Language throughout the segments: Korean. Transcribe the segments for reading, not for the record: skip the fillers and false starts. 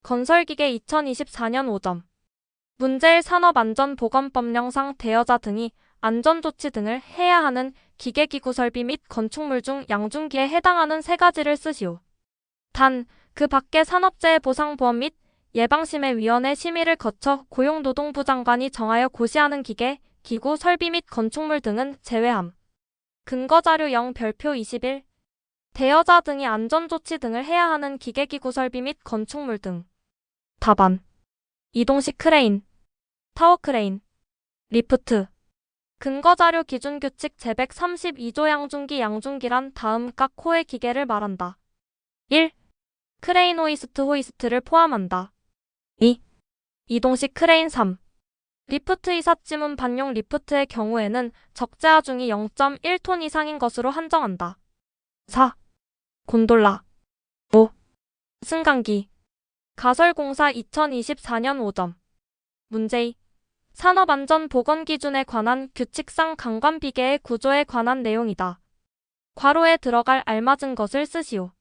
건설기계 2024년 5점. 문제 1 산업안전보건법령상 대여자 등이 안전조치 등을 해야 하는 기계기구 설비 및 건축물 중 양중기에 해당하는 세 가지를 쓰시오. 단, 그 밖의 산업재해보상보험 및 예방심의위원회 심의를 거쳐 고용노동부 장관이 정하여 고시하는 기계, 기구, 설비 및 건축물 등은 제외함. 근거자료 0 별표 21. 대여자 등이 안전조치 등을 해야 하는 기계기구 설비 및 건축물 등. 답안. 이동식 크레인, 타워크레인, 리프트. 근거자료 기준규칙 제132조 양중기란 다음 각 호의 기계를 말한다. 1. 크레인 호이스트를 포함한다. 2. 이동식 크레인 3. 리프트 이삿지문 반용 리프트의 경우에는 적재하중이 0.1톤 이상인 것으로 한정한다. 4. 곤돌라. 5. 승강기. 가설공사 2024년 5점. 문제 2. 산업안전보건기준에 관한 규칙상 강관비계의 구조에 관한 내용이다. 괄호에 들어갈 알맞은 것을 쓰시오.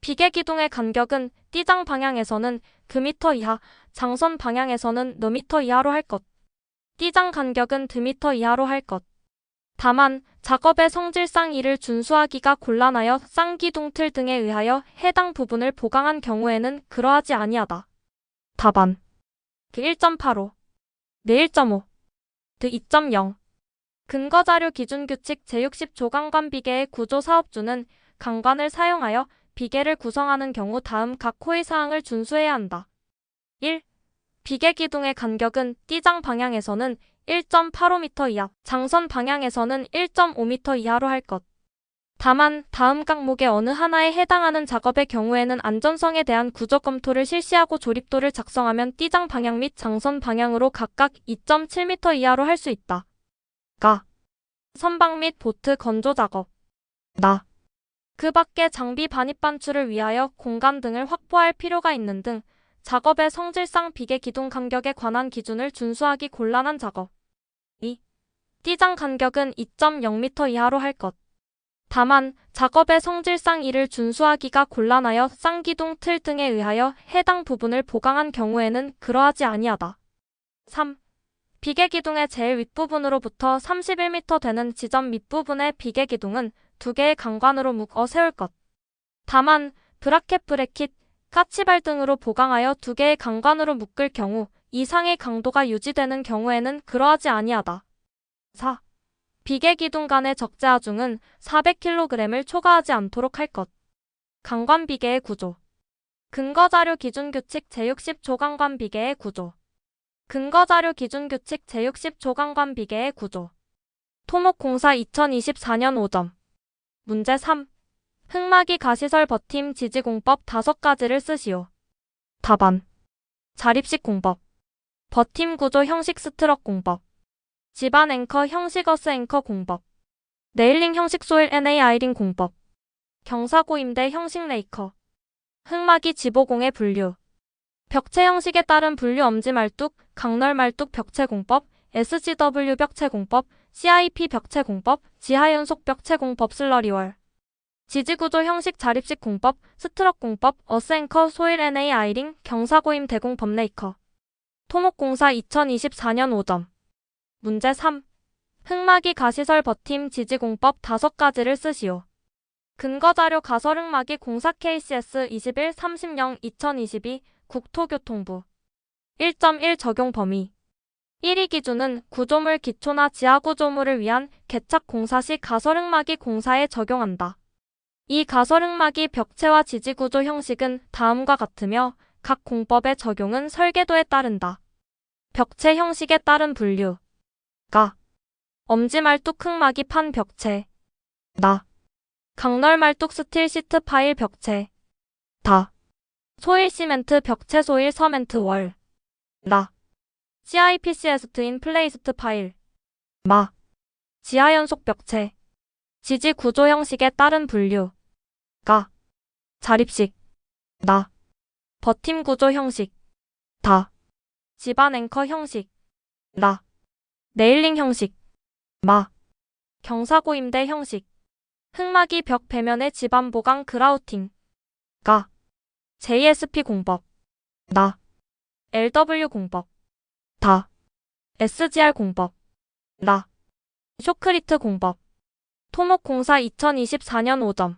비계기둥의 간격은 띠장 방향에서는 그미터 이하, 장선 방향에서는 너미터 이하로 할 것. 띠장 간격은 드미터 이하로 할 것. 다만 작업의 성질상 이를 준수하기가 곤란하여 쌍기둥 틀 등에 의하여 해당 부분을 보강한 경우에는 그러하지 아니하다. 답안. 그 1.85, 네 1.5, 드 2.0. 근거자료 기준규칙 제60조 강관비계의 구조 사업주는 강관을 사용하여 비계를 구성하는 경우 다음 각 호의 사항을 준수해야 한다. 1. 비계기둥의 간격은 띠장 방향에서는 1.85m 이하, 장선 방향에서는 1.5m 이하로 할 것. 다만 다음 각목의 어느 하나에 해당하는 작업의 경우에는 안전성에 대한 구조 검토를 실시하고 조립도를 작성하면 띠장 방향 및 장선 방향으로 각각 2.7m 이하로 할 수 있다. 가. 선박 및 보트 건조 작업. 나. 그 밖에 장비 반입 반출을 위하여 공간 등을 확보할 필요가 있는 등 작업의 성질상 비계 기둥 간격에 관한 기준을 준수하기 곤란한 작업. 2. 띠장 간격은 2.0m 이하로 할 것. 다만 작업의 성질상 이를 준수하기가 곤란하여 쌍기둥 틀 등에 의하여 해당 부분을 보강한 경우에는 그러하지 아니하다. 3. 비계기둥의 제일 윗부분으로부터 31m 되는 지점 밑부분의 비계기둥은 2개의 강관으로 묶어 세울 것. 다만 브라켓 브래킷, 까치발 등으로 보강하여 2개의 강관으로 묶을 경우 이상의 강도가 유지되는 경우에는 그러하지 아니하다. 4. 비계기둥 간의 적재하중은 400kg을 초과하지 않도록 할 것. 강관비계의 구조. 근거자료 기준규칙 제60조 강관비계의 구조. 근거자료 기준규칙 제60조 강관비계의 구조. 토목공사 2024년 5점. 문제 3. 흙막이 가시설 버팀 지지공법 5가지를 쓰시오. 답안. 자립식 공법. 버팀 구조 형식 스트럭 공법. 집안 앵커 형식 어스 앵커 공법. 네일링 형식 소일 NA이링 공법. 경사고 임대 형식 레이커. 흙막이 지보공의 분류. 벽체 형식에 따른 분류 엄지 말뚝, 강널 말뚝 벽체 공법, SGW 벽체 공법, CIP 벽체 공법, 지하연속 벽체 공법 슬러리월. 지지구조 형식 자립식 공법, 스트럭 공법, 어스앵커 소일 NA이링, 경사고임 대공법 레이커. 토목공사 2024년 5점. 문제 3. 흙막이 가시설 버팀 지지공법 5가지를 쓰시오. 근거자료 가설 흙막이 공사 KCS 21-30-2022 국토교통부. 1.1 적용 범위. 1위 기준은 구조물 기초나 지하구조물을 위한 개착 공사 시 가설 흙막이 공사에 적용한다. 이 가설 흙막이 벽체와 지지구조 형식은 다음과 같으며 각 공법의 적용은 설계도에 따른다. 벽체 형식에 따른 분류. 가. 엄지말뚝 흙막이 판 벽체. 나. 강널말뚝 스틸 시트 파일 벽체. 다. 소일 시멘트 벽체 소일 서멘트 월. 나. CIPCS 트인 플레이스트 파일. 마. 지하연속 벽체. 지지 구조 형식에 따른 분류. 가. 자립식. 나. 버팀 구조 형식. 다. 집안 앵커 형식. 나. 네일링 형식. 마. 경사고 임대 형식. 흙막이 벽 배면의 집안 보강 그라우팅. 가. JSP 공법. 나. LW 공법. 다. SGR 공법. 나. 쇼크리트 공법. 토목공사 2024년 5점.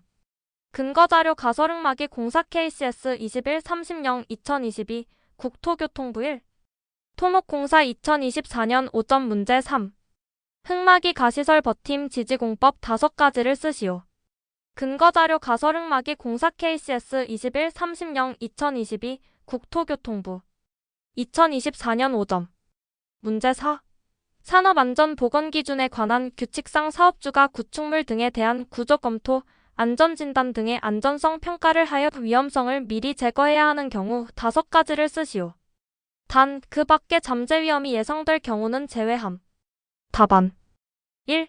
근거자료 가설응마기 공사 KCS 2130-2022 국토교통부 1. 토목공사 2024년 5점 문제 3. 흙마기 가시설 버팀 지지공법 5가지를 쓰시오. 근거자료 가설응마기 공사 KCS 2130-2022 국토교통부 2024년 5점. 문제 4. 산업안전보건기준에 관한 규칙상 사업주가 구축물 등에 대한 구조검토, 안전진단 등의 안전성 평가를 하여 위험성을 미리 제거해야 하는 경우 5가지를 쓰시오. 단, 그 밖에 잠재 위험이 예상될 경우는 제외함. 답안 1.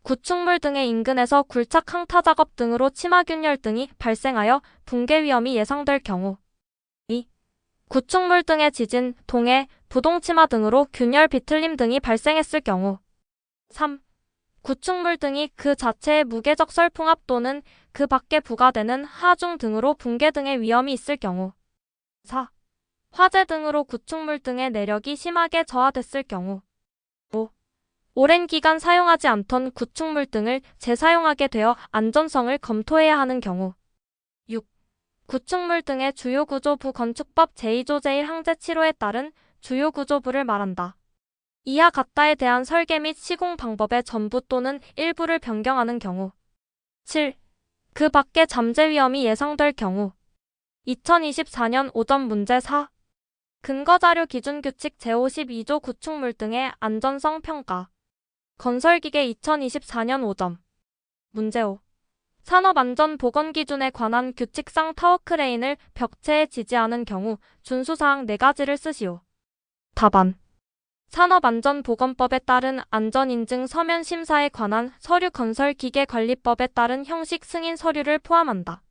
구축물 등의 인근에서 굴착 항타 작업 등으로 치마균열 등이 발생하여 붕괴 위험이 예상될 경우. 2. 구축물 등의 지진, 동해, 부동치마 등으로 균열 비틀림 등이 발생했을 경우. 3. 구축물 등이 그 자체의 무게적 설풍압 또는 그 밖에 부과되는 하중 등으로 붕괴 등의 위험이 있을 경우. 4. 화재 등으로 구축물 등의 내력이 심하게 저하됐을 경우. 5. 오랜 기간 사용하지 않던 구축물 등을 재사용하게 되어 안전성을 검토해야 하는 경우. 6. 구축물 등의 주요구조부 건축법 제2조 제1항제 7호에 따른 주요구조부를 말한다. 이하 같다에 대한 설계 및 시공 방법의 전부 또는 일부를 변경하는 경우. 7. 그 밖에 잠재 위험이 예상될 경우. 2024년 5점 문제 4. 근거자료 기준규칙 제52조 구축물 등의 안전성 평가. 건설기계 2024년 5점. 문제 5. 산업안전보건기준에 관한 규칙상 타워크레인을 벽체에 지지하는 경우 준수사항 4가지를 쓰시오. 답안. 산업안전보건법에 따른 안전인증 서면 심사에 관한 서류 건설기계관리법에 따른 형식 승인 서류를 포함한다.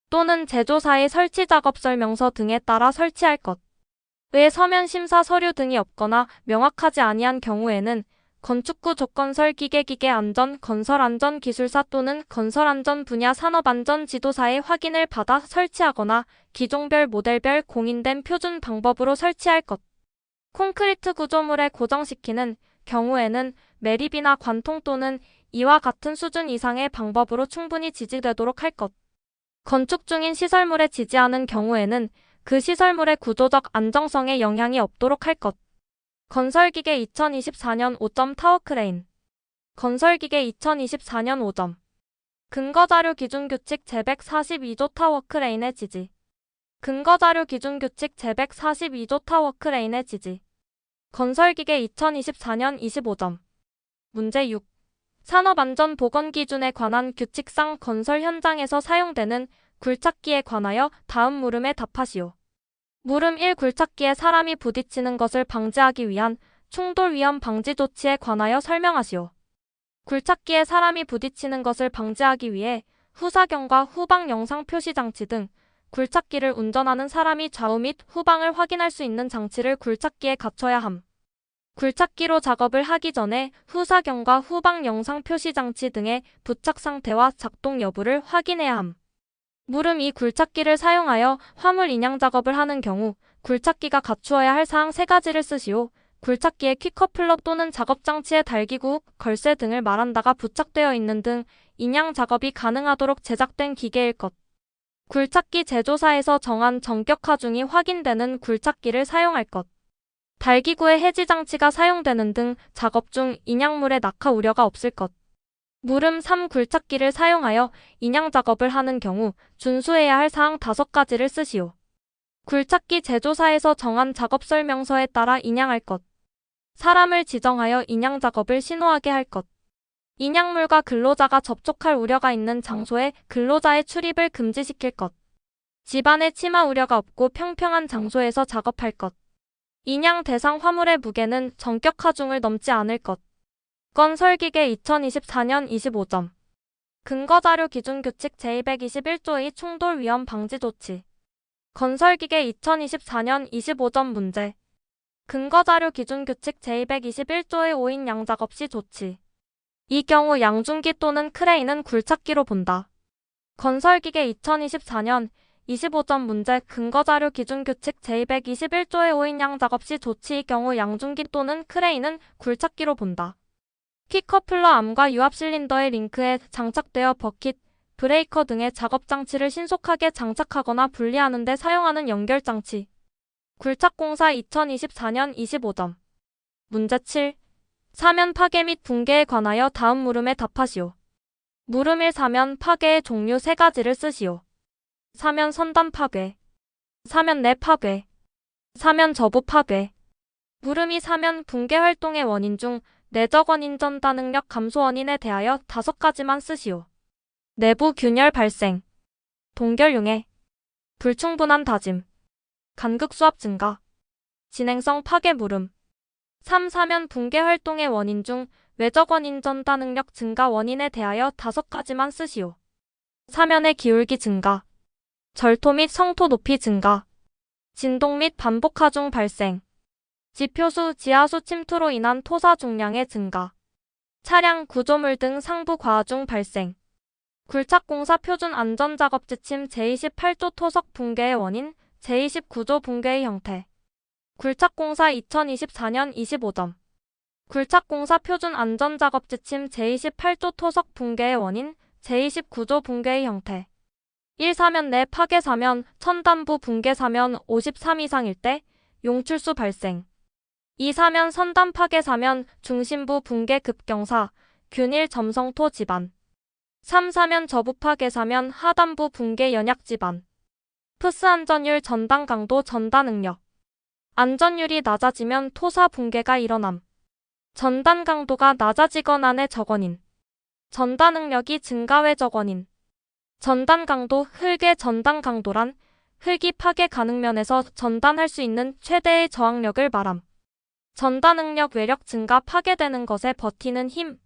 또는 제조사의 설치작업 설명서 등에 따라 설치할 것. 외 서면 심사 서류 등이 없거나 명확하지 아니한 경우에는 건축구 조건설기계기계안전 건설안전기술사 또는 건설안전 분야 산업안전지도사의 확인을 받아 설치하거나 기종별 모델별 공인된 표준 방법으로 설치할 것. 콘크리트 구조물에 고정시키는 경우에는 매립이나 관통 또는 이와 같은 수준 이상의 방법으로 충분히 지지되도록 할 것. 건축 중인 시설물에 지지하는 경우에는 그 시설물의 구조적 안정성에 영향이 없도록 할 것. 건설기계 2024년 5점 타워크레인. 건설기계 2024년 5점. 근거자료 기준규칙 제142조 타워크레인의 지지. 근거자료 기준규칙 제142조 타워크레인의 지지. 건설기계 2024년 25점. 문제 6. 산업안전보건기준에 관한 규칙상 건설 현장에서 사용되는 굴착기에 관하여 다음 물음에 답하시오. 물음 1. 굴착기에 사람이 부딪히는 것을 방지하기 위한 충돌 위험 방지 조치에 관하여 설명하시오. 굴착기에 사람이 부딪히는 것을 방지하기 위해 후사경과 후방 영상 표시 장치 등 굴착기를 운전하는 사람이 좌우 및 후방을 확인할 수 있는 장치를 굴착기에 갖춰야 함. 굴착기로 작업을 하기 전에 후사경과 후방 영상 표시 장치 등의 부착 상태와 작동 여부를 확인해야 함. 물음 2. 굴착기를 사용하여 화물 인양 작업을 하는 경우 굴착기가 갖추어야 할 사항 3가지를 쓰시오. 굴착기에 퀵커플러 또는 작업장치에 달기구, 걸쇠 등을 말한다가 부착되어 있는 등 인양 작업이 가능하도록 제작된 기계일 것. 굴착기 제조사에서 정한 정격 하중이 확인되는 굴착기를 사용할 것. 달기구에 해지장치가 사용되는 등 작업 중 인양물의 낙하 우려가 없을 것. 물음 3. 굴착기를 사용하여 인양 작업을 하는 경우 준수해야 할 사항 5가지를 쓰시오. 굴착기 제조사에서 정한 작업 설명서에 따라 인양할 것. 사람을 지정하여 인양 작업을 신호하게 할 것. 인양물과 근로자가 접촉할 우려가 있는 장소에 근로자의 출입을 금지시킬 것. 집안에 치마 우려가 없고 평평한 장소에서 작업할 것. 인양 대상 화물의 무게는 정격 하중을 넘지 않을 것. 건설기계 2024년 25점. 근거자료 기준규칙 제221조의 충돌 위험 방지 조치. 건설기계 2024년 25점 문제. 근거자료 기준규칙 제221조의 5인 양작업 시 조치. 이 경우 양중기 또는 크레인은 굴착기로 본다. 건설기계 2024년 25점 문제 근거자료 기준규칙 제221조의 5인 양 작업 시 조치의 경우 양중기 또는 크레인은 굴착기로 본다. 킥커플러 암과 유압 실린더의 링크에 장착되어 버킷, 브레이커 등의 작업장치를 신속하게 장착하거나 분리하는 데 사용하는 연결장치. 굴착공사 2024년 25점. 문제 7. 사면 파괴 및 붕괴에 관하여 다음 물음에 답하시오. 물음 1 사면 파괴의 종류 3가지를 쓰시오. 사면 선단 파괴, 사면 내 파괴, 사면 저부 파괴. 물음 2 사면 붕괴 활동의 원인 중 내적 원인 전다 능력 감소 원인에 대하여 5가지만 쓰시오. 내부 균열 발생, 동결 융해, 불충분한 다짐, 간극 수압 증가, 진행성 파괴. 물음 3 사면 붕괴 활동의 원인 중 외적 원인 전다 능력 증가 원인에 대하여 5가지만 쓰시오. 사면의 기울기 증가, 절토 및 성토 높이 증가, 진동 및 반복 하중 발생, 지표수 지하수 침투로 인한 토사 중량의 증가, 차량 구조물 등 상부 과중 발생. 굴착공사 표준 안전작업 지침 제28조 토석 붕괴의 원인, 제29조 붕괴의 형태. 굴착공사 2024년 25점. 굴착공사 표준 안전작업 지침 제28조 토석 붕괴의 원인, 제29조 붕괴의 형태. 1 사면 내 파괴 사면 천단부 붕괴 사면 53 이상일 때 용출수 발생. 2 사면 선단 파괴 사면 중심부 붕괴 급경사, 균일 점성토 지반. 3 사면 저부 파괴 사면 하단부 붕괴 연약 지반. 프스 안전율 전단 강도 전단 능력. 안전율이 낮아지면 토사 붕괴가 일어남. 전단 강도가 낮아지거나 내 적원인. 전단 능력이 증가 외 적원인. 전단 강도 흙의 전단 강도란 흙이 파괴 가능 면에서 전단할 수 있는 최대의 저항력을 말함. 전단 능력 외력 증가 파괴되는 것에 버티는 힘.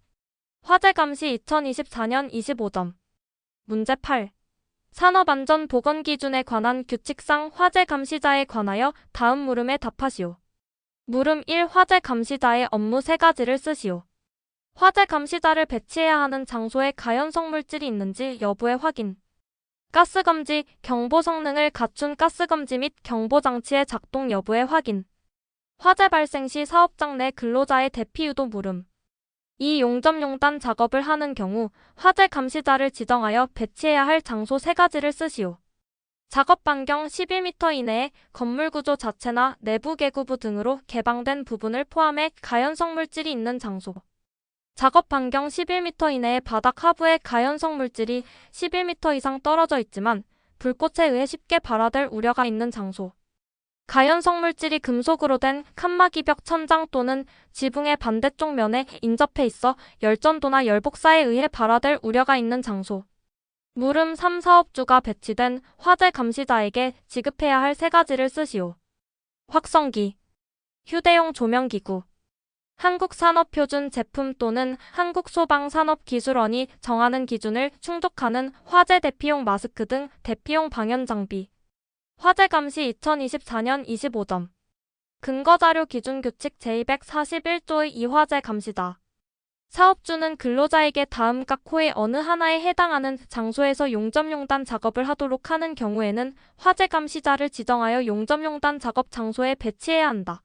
화재 감시 2024년 25점. 문제 8. 산업안전보건기준에 관한 규칙상 화재 감시자에 관하여 다음 물음에 답하시오. 물음 1 화재 감시자의 업무 3가지를 쓰시오. 화재 감시자를 배치해야 하는 장소에 가연성 물질이 있는지 여부의 확인. 가스검지, 경보 성능을 갖춘 가스검지 및 경보장치의 작동 여부의 확인. 화재 발생 시 사업장 내 근로자의 대피 유도. 물음. 이 용접용단 작업을 하는 경우 화재 감시자를 지정하여 배치해야 할 장소 3가지를 쓰시오. 작업 반경 11m 이내에 건물 구조 자체나 내부 개구부 등으로 개방된 부분을 포함해 가연성 물질이 있는 장소. 작업 반경 11m 이내에 바닥 하부에 가연성 물질이 11m 이상 떨어져 있지만 불꽃에 의해 쉽게 발화될 우려가 있는 장소. 가연성 물질이 금속으로 된 칸막이벽 천장 또는 지붕의 반대쪽 면에 인접해 있어 열전도나 열복사에 의해 발화될 우려가 있는 장소. 물음 3 사업주가 배치된 화재 감시자에게 지급해야 할 3가지를 쓰시오. 확성기, 휴대용 조명기구, 한국산업표준 제품 또는 한국소방산업기술원이 정하는 기준을 충족하는 화재 대피용 마스크 등 대피용 방연 장비. 화재 감시 2024년 25점. 근거자료 기준규칙 제241조의 이화재 감시자. 사업주는 근로자에게 다음 각 호의 어느 하나에 해당하는 장소에서 용접용단 작업을 하도록 하는 경우에는 화재 감시자를 지정하여 용접용단 작업 장소에 배치해야 한다.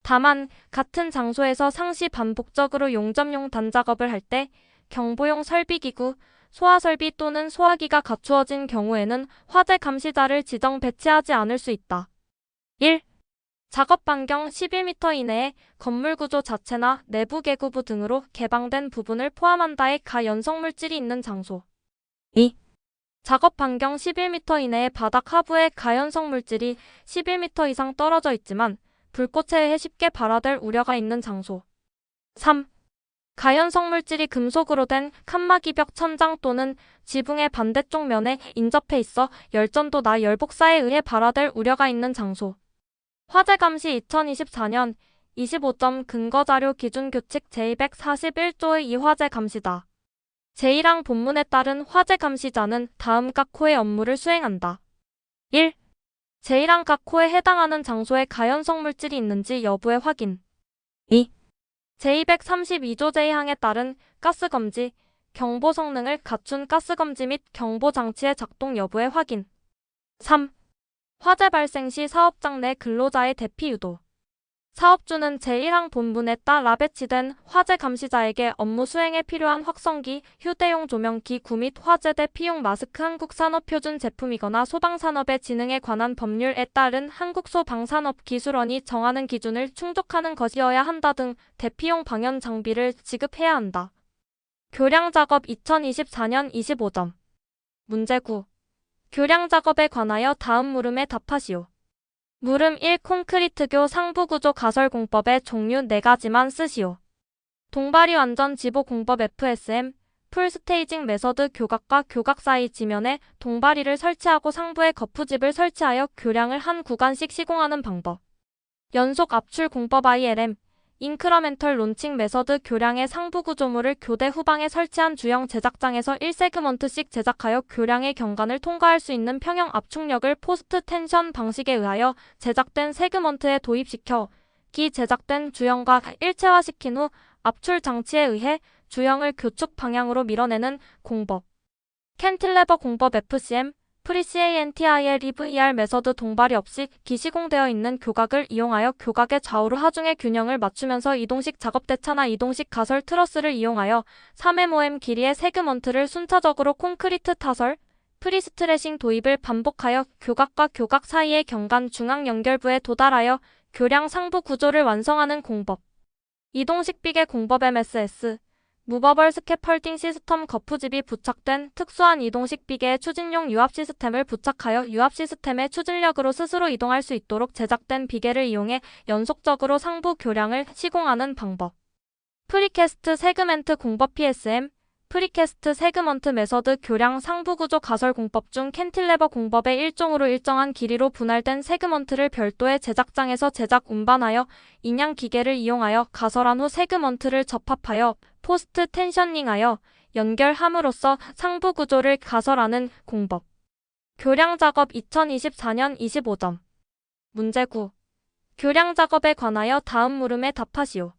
다만 같은 장소에서 상시 반복적으로 용접용단 작업을 할 때 경보용 설비기구, 소화설비 또는 소화기가 갖추어진 경우에는 화재 감시자를 지정 배치하지 않을 수 있다. 1. 작업 반경 11m 이내에 건물 구조 자체나 내부 개구부 등으로 개방된 부분을 포함한다의 가연성 물질이 있는 장소. 2. 작업 반경 11m 이내에 바닥 하부에 가연성 물질이 11m 이상 떨어져 있지만 불꽃에 의해 쉽게 발화될 우려가 있는 장소. 3. 가연성 물질이 금속으로 된 칸막이벽 천장 또는 지붕의 반대쪽 면에 인접해 있어 열전도나 열복사에 의해 발화될 우려가 있는 장소. 화재 감시 2024년 25점 근거자료 기준규칙 제241조의 이화재 감시다. 제1항 본문에 따른 화재 감시자는 다음 각 호의 업무를 수행한다. 1. 제1항 각 호에 해당하는 장소에 가연성 물질이 있는지 여부의 확인. 2. 제232조 제2항에 따른 가스검지, 경보 성능을 갖춘 가스검지 및 경보장치의 작동 여부의 확인. 3. 화재 발생 시 사업장 내 근로자의 대피 유도. 사업주는 제1항 본문에 따라 배치된 화재 감시자에게 업무 수행에 필요한 확성기, 휴대용 조명기 구 및 화재대 피용 마스크 한국산업표준 제품이거나 소방산업의 진흥에 관한 법률에 따른 한국소방산업기술원이 정하는 기준을 충족하는 것이어야 한다 등 대피용 방연 장비를 지급해야 한다. 교량작업 2024년 25점. 문제 9. 교량작업에 관하여 다음 물음에 답하시오. 물음 1. 콘크리트교 상부구조 가설공법의 종류 4가지만 쓰시오. 동바리 완전 지보 공법 FSM, 풀스테이징 메서드 교각과 교각 사이 지면에 동바리를 설치하고 상부에 거푸집을 설치하여 교량을 한 구간씩 시공하는 방법. 연속 압출 공법 ILM, 인크러멘털 론칭 메서드 교량의 상부 구조물을 교대 후방에 설치한 주형 제작장에서 1세그먼트씩 제작하여 교량의 경관을 통과할 수 있는 평형 압축력을 포스트 텐션 방식에 의하여 제작된 세그먼트에 도입시켜 기 제작된 주형과 일체화시킨 후 압출 장치에 의해 주형을 교축 방향으로 밀어내는 공법. 캔틸레버 공법 FCM, 프리CANTILEVER 메서드 동발이 없이 기시공되어 있는 교각을 이용하여 교각의 좌우로 하중의 균형을 맞추면서 이동식 작업 대차나 이동식 가설 트러스를 이용하여 3mm 길이의 세그먼트를 순차적으로 콘크리트 타설, 프리스트레싱 도입을 반복하여 교각과 교각 사이의 경관 중앙 연결부에 도달하여 교량 상부 구조를 완성하는 공법. 이동식 비계 공법 MSS, 무버벌 스캐펄딩 시스템 거푸집이 부착된 특수한 이동식 비계에 추진용 유압 시스템을 부착하여 유압 시스템의 추진력으로 스스로 이동할 수 있도록 제작된 비계를 이용해 연속적으로 상부 교량을 시공하는 방법. 프리캐스트 세그멘트 공법 PSM, 프리캐스트 세그먼트 메서드 교량 상부구조 가설 공법 중 캔틸레버 공법의 일종으로 일정한 길이로 분할된 세그먼트를 별도의 제작장에서 제작 운반하여 인양 기계를 이용하여 가설한 후 세그먼트를 접합하여 포스트 텐셔닝하여 연결함으로써 상부 구조를 가설하는 공법. 교량 작업 2024년 25점. 문제 9. 교량 작업에 관하여 다음 물음에 답하시오.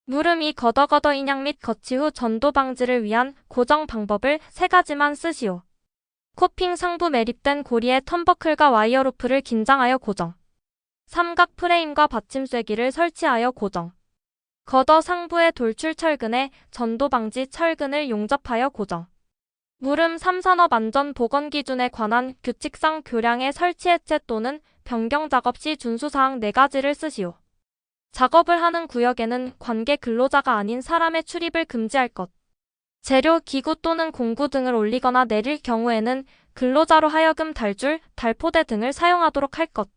물음 2. 걷어걷어 인양 및 거치 후 전도 방지를 위한 고정 방법을 3가지만 쓰시오. 코핑 상부 매립된 고리에 턴버클과 와이어 루프를 긴장하여 고정. 삼각 프레임과 받침 쐐기를 설치하여 고정. 걷어 상부의 돌출 철근에 전도 방지 철근을 용접하여 고정. 물음 3. 산업안전보건기준에 관한 규칙상 교량의 설치 해체 또는 변경 작업 시 준수사항 4가지를 쓰시오. 작업을 하는 구역에는 관계 근로자가 아닌 사람의 출입을 금지할 것. 재료, 기구 또는 공구 등을 올리거나 내릴 경우에는 근로자로 하여금 달줄, 달포대 등을 사용하도록 할 것.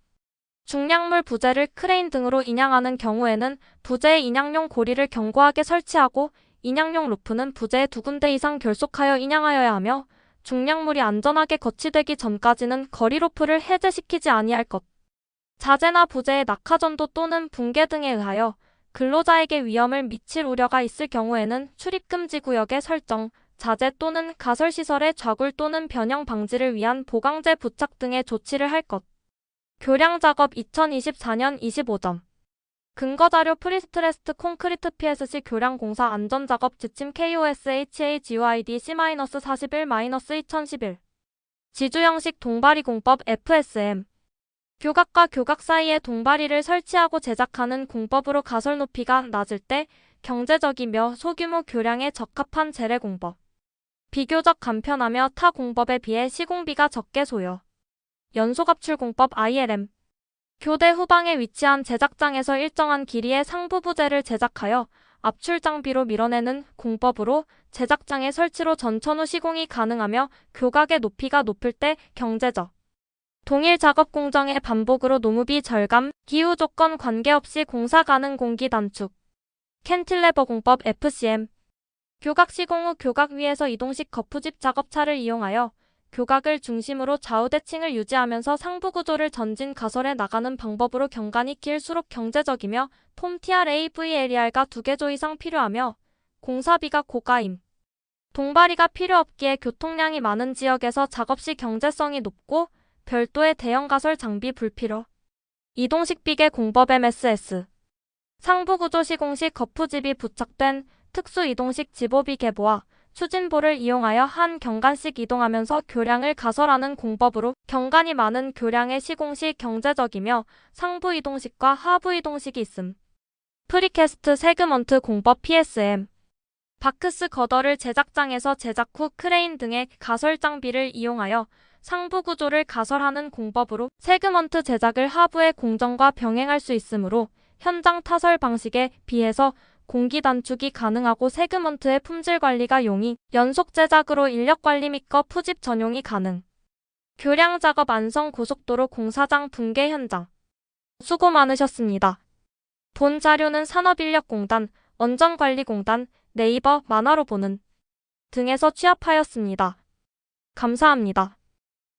중량물 부재를 크레인 등으로 인양하는 경우에는 부재의 인양용 고리를 견고하게 설치하고 인양용 루프는 부재에 2군데 이상 결속하여 인양하여야 하며 중량물이 안전하게 거치되기 전까지는 거리 루프를 해제시키지 아니할 것. 자재나 부재의 낙하전도 또는 붕괴 등에 의하여 근로자에게 위험을 미칠 우려가 있을 경우에는 출입금지 구역의 설정, 자재 또는 가설시설의 좌굴 또는 변형 방지를 위한 보강재 부착 등의 조치를 할 것. 교량 작업 2024년 25점. 근거자료 프리스트레스트 콘크리트 PSC 교량 공사 안전작업 지침 KOSHAGOID C-41-2011 지주형식 동바리 공법 FSM. 교각과 교각 사이에 동바리를 설치하고 제작하는 공법으로 가설 높이가 낮을 때 경제적이며 소규모 교량에 적합한 재래 공법. 비교적 간편하며 타 공법에 비해 시공비가 적게 소요. 연속압출 공법 ILM. 교대 후방에 위치한 제작장에서 일정한 길이의 상부 부재를 제작하여 압출 장비로 밀어내는 공법으로 제작장의 설치로 전천 후 시공이 가능하며 교각의 높이가 높을 때 경제적. 동일 작업 공정의 반복으로 노무비 절감, 기후 조건 관계없이 공사 가능 공기 단축. 캔틸레버 공법 FCM. 교각 시공 후 교각 위에서 이동식 거푸집 작업차를 이용하여 교각을 중심으로 좌우 대칭을 유지하면서 상부 구조를 전진 가설해 나가는 방법으로 경관이 길수록 경제적이며 폼 TRAVLER가 2개조 이상 필요하며 공사비가 고가임. 동바리가 필요 없기에 교통량이 많은 지역에서 작업 시 경제성이 높고 별도의 대형 가설 장비 불필요. 이동식 비계 공법 MSS. 상부 구조 시공 시 거푸집이 부착된 특수 이동식 지보비 계보와 추진보를 이용하여 한 경관씩 이동하면서 교량을 가설하는 공법으로 경관이 많은 교량의 시공시 경제적이며 상부 이동식과 하부 이동식이 있음. 프리캐스트 세그먼트 공법 PSM 바크스 거더를 제작장에서 제작 후 크레인 등의 가설 장비를 이용하여 상부 구조를 가설하는 공법으로 세그먼트 제작을 하부의 공정과 병행할 수 있으므로 현장 타설 방식에 비해서 공기 단축이 가능하고 세그먼트의 품질 관리가 용이, 연속 제작으로 인력 관리 및 푸집 전용이 가능. 교량 작업 안성 고속도로 공사장 붕괴 현장. 수고 많으셨습니다. 본 자료는 산업인력공단, 원전관리공단, 네이버 만화로 보는 등에서 취합하였습니다. 감사합니다.